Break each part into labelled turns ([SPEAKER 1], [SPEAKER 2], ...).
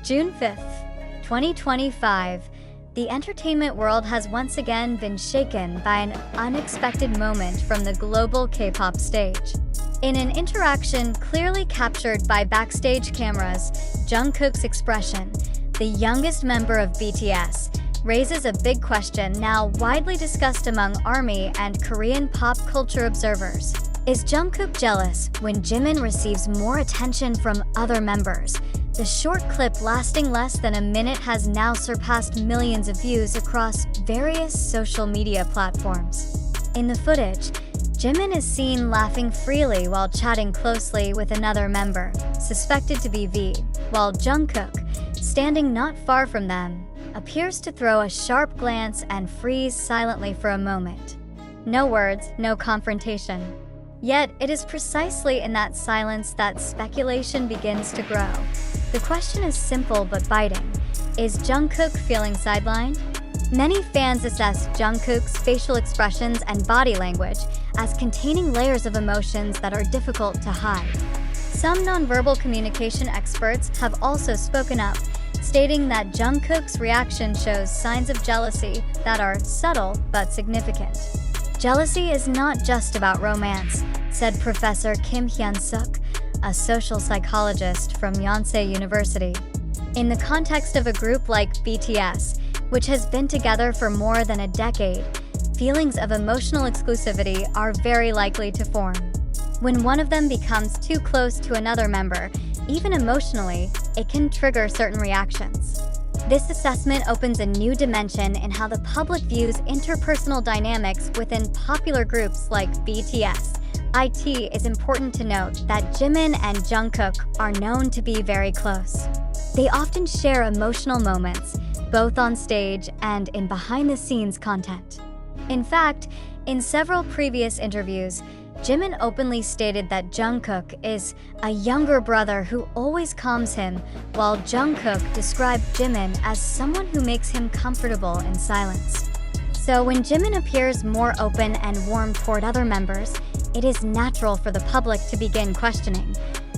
[SPEAKER 1] June 5th, 2025. The entertainment world has once again been shaken by an unexpected moment from the global K-pop stage. In an interaction clearly captured by backstage cameras, Jungkook's expression, the youngest member of BTS, raises a big question now widely discussed among ARMY and Korean pop culture observers. Is Jungkook jealous when Jimin receives more attention from other members? The short clip lasting less than a minute has now surpassed millions of views across various social media platforms. In the footage, Jimin is seen laughing freely while chatting closely with another member, suspected to be V, while Jungkook, standing not far from them, appears to throw a sharp glance and freeze silently for a moment. No words, no confrontation. Yet, it is precisely in that silence that speculation begins to grow. The question is simple but biting. Is Jungkook feeling sidelined? Many fans assess Jungkook's facial expressions and body language as containing layers of emotions that are difficult to hide. Some nonverbal communication experts have also spoken up, stating that Jungkook's reaction shows signs of jealousy that are subtle but significant. Jealousy is not just about romance, said Professor Kim Hyun-suk, a social psychologist from Yonsei University. In the context of a group like BTS, which has been together for more than a decade, feelings of emotional exclusivity are very likely to form. When one of them becomes too close to another member, even emotionally, it can trigger certain reactions. This assessment opens a new dimension in how the public views interpersonal dynamics within popular groups like BTS. It is important to note that Jimin and Jungkook are known to be very close. They often share emotional moments, both on stage and in behind-the-scenes content. In fact, in several previous interviews, Jimin openly stated that Jungkook is a younger brother who always calms him, while Jungkook described Jimin as someone who makes him comfortable in silence. So when Jimin appears more open and warm toward other members, it is natural for the public to begin questioning.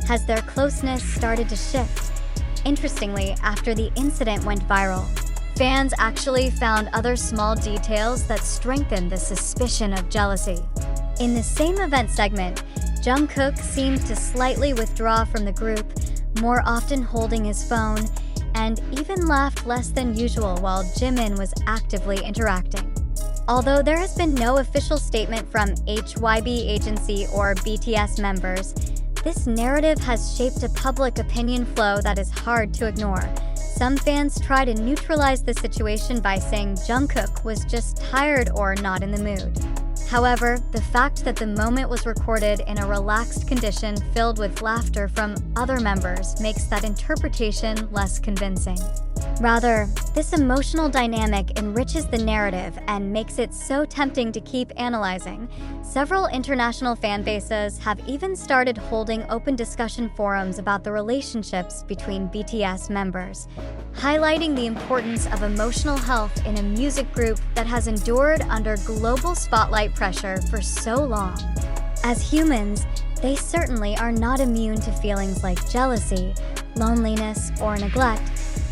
[SPEAKER 1] Has their closeness started to shift? Interestingly, after the incident went viral, fans actually found other small details that strengthened the suspicion of jealousy. In the same event segment, Jungkook seemed to slightly withdraw from the group, more often holding his phone, and even laughed less than usual while Jimin was actively interacting. Although there has been no official statement from HYB agency or BTS members, this narrative has shaped a public opinion flow that is hard to ignore. Some fans try to neutralize the situation by saying Jungkook was just tired or not in the mood. However, the fact that the moment was recorded in a relaxed condition filled with laughter from other members makes that interpretation less convincing. Rather, this emotional dynamic enriches the narrative and makes it so tempting to keep analyzing. Several international fan bases have even started holding open discussion forums about the relationships between BTS members, highlighting the importance of emotional health in a music group that has endured under global spotlight pressure for so long. As humans, they certainly are not immune to feelings like jealousy, loneliness, or neglect,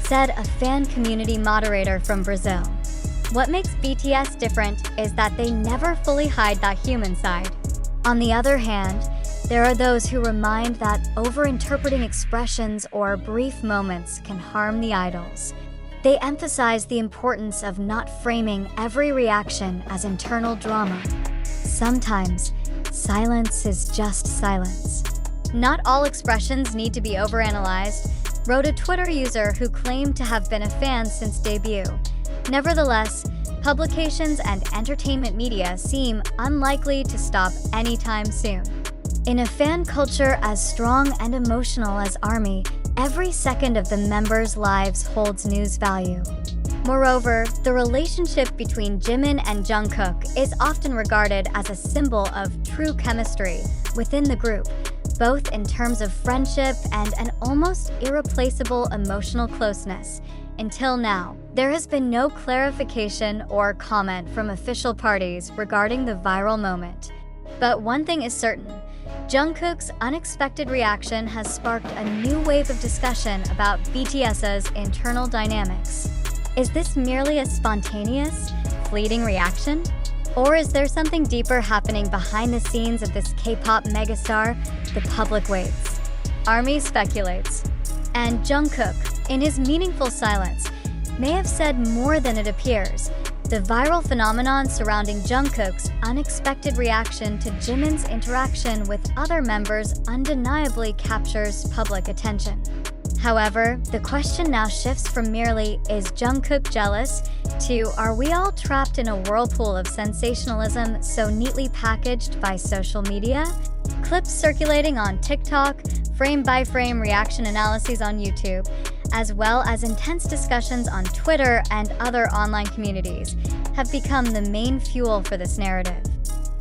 [SPEAKER 1] said a fan community moderator from Brazil. What makes BTS different is that they never fully hide that human side. On the other hand, there are those who remind that over-interpreting expressions or brief moments can harm the idols. They emphasize the importance of not framing every reaction as internal drama. Sometimes, silence is just silence. Not all expressions need to be overanalyzed, wrote a Twitter user who claimed to have been a fan since debut. Nevertheless, publications and entertainment media seem unlikely to stop anytime soon. In a fan culture as strong and emotional as ARMY, every second of the members' lives holds news value. Moreover, the relationship between Jimin and Jungkook is often regarded as a symbol of true chemistry within the group, both in terms of friendship and an almost irreplaceable emotional closeness. Until now, there has been no clarification or comment from official parties regarding the viral moment. But one thing is certain, Jungkook's unexpected reaction has sparked a new wave of discussion about BTS's internal dynamics. Is this merely a spontaneous, fleeting reaction? Or is there something deeper happening behind the scenes of this K-pop megastar the public waits? ARMY speculates. And Jungkook, in his meaningful silence, may have said more than it appears. The viral phenomenon surrounding Jungkook's unexpected reaction to Jimin's interaction with other members undeniably captures public attention. However, the question now shifts from merely, is Jungkook jealous, to are we all trapped in a whirlpool of sensationalism so neatly packaged by social media? Clips circulating on TikTok, frame-by-frame reaction analyses on YouTube, as well as intense discussions on Twitter and other online communities, have become the main fuel for this narrative.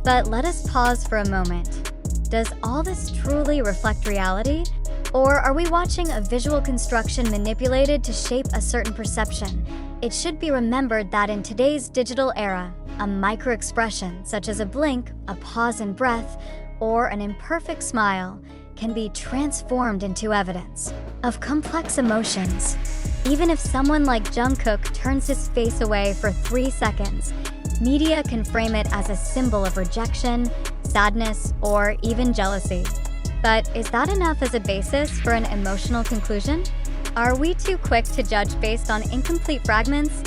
[SPEAKER 1] But let us pause for a moment. Does all this truly reflect reality? Or are we watching a visual construction manipulated to shape a certain perception? It should be remembered that in today's digital era, a micro-expression such as a blink, a pause in breath, or an imperfect smile can be transformed into evidence of complex emotions. Even if someone like Jungkook turns his face away for 3 seconds, media can frame it as a symbol of rejection, sadness, or even jealousy. But is that enough as a basis for an emotional conclusion? Are we too quick to judge based on incomplete fragments?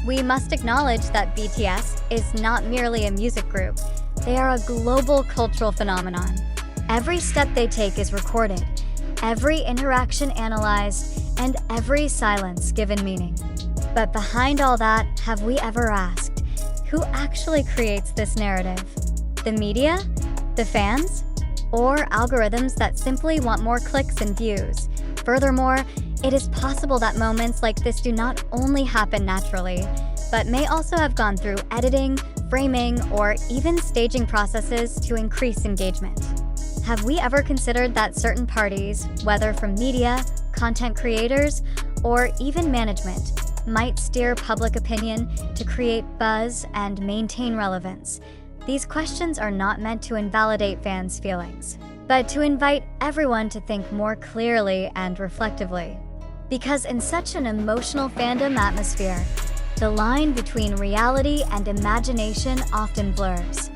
[SPEAKER 1] We must acknowledge that BTS is not merely a music group. They are a global cultural phenomenon. Every step they take is recorded, every interaction analyzed, and every silence given meaning. But behind all that, have we ever asked, who actually creates this narrative? The media? The fans? Or algorithms that simply want more clicks and views? Furthermore, it is possible that moments like this do not only happen naturally, but may also have gone through editing, framing, or even staging processes to increase engagement. Have we ever considered that certain parties, whether from media, content creators, or even management, might steer public opinion to create buzz and maintain relevance? These questions are not meant to invalidate fans' feelings, but to invite everyone to think more clearly and reflectively. Because in such an emotional fandom atmosphere, the line between reality and imagination often blurs.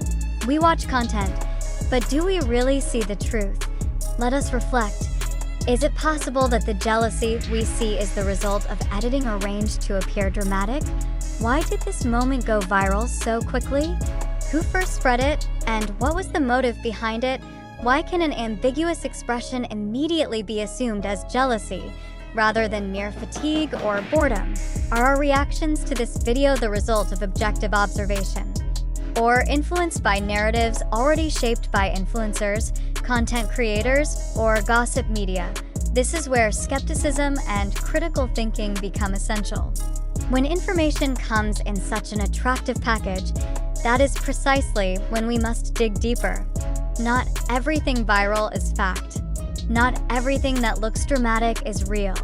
[SPEAKER 1] We watch content, but do we really see the truth? Let us reflect. Is it possible that the jealousy we see is the result of editing arranged to appear dramatic? Why did this moment go viral so quickly? Who first spread it, and what was the motive behind it? Why can an ambiguous expression immediately be assumed as jealousy, rather than mere fatigue or boredom? Are our reactions to this video the result of objective observation, or influenced by narratives already shaped by influencers, content creators, or gossip media? This is where skepticism and critical thinking become essential. When information comes in such an attractive package, that is precisely when we must dig deeper. Not everything viral is fact. Not everything that looks dramatic is real.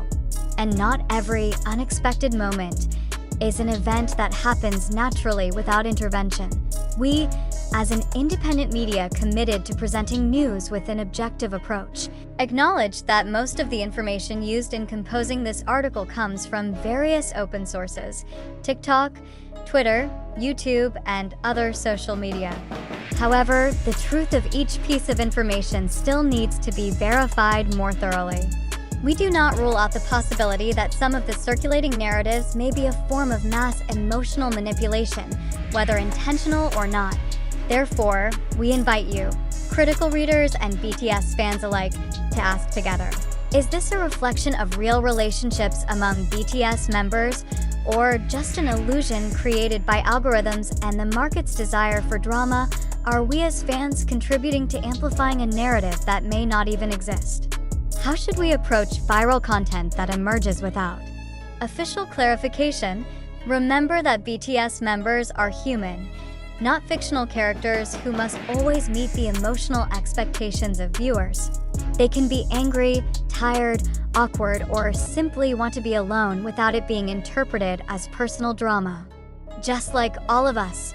[SPEAKER 1] And not every unexpected moment is an event that happens naturally without intervention. We, as an independent media committed to presenting news with an objective approach, acknowledge that most of the information used in composing this article comes from various open sources: TikTok, Twitter, YouTube, and other social media. However, the truth of each piece of information still needs to be verified more thoroughly. We do not rule out the possibility that some of the circulating narratives may be a form of mass emotional manipulation, whether intentional or not. Therefore, we invite you, critical readers and BTS fans alike, to ask together: is this a reflection of real relationships among BTS members, or just an illusion created by algorithms and the market's desire for drama? Are we as fans contributing to amplifying a narrative that may not even exist? How should we approach viral content that emerges without official clarification? Remember that BTS members are human, not fictional characters who must always meet the emotional expectations of viewers. They can be angry, tired, awkward, or simply want to be alone without it being interpreted as personal drama. Just like all of us,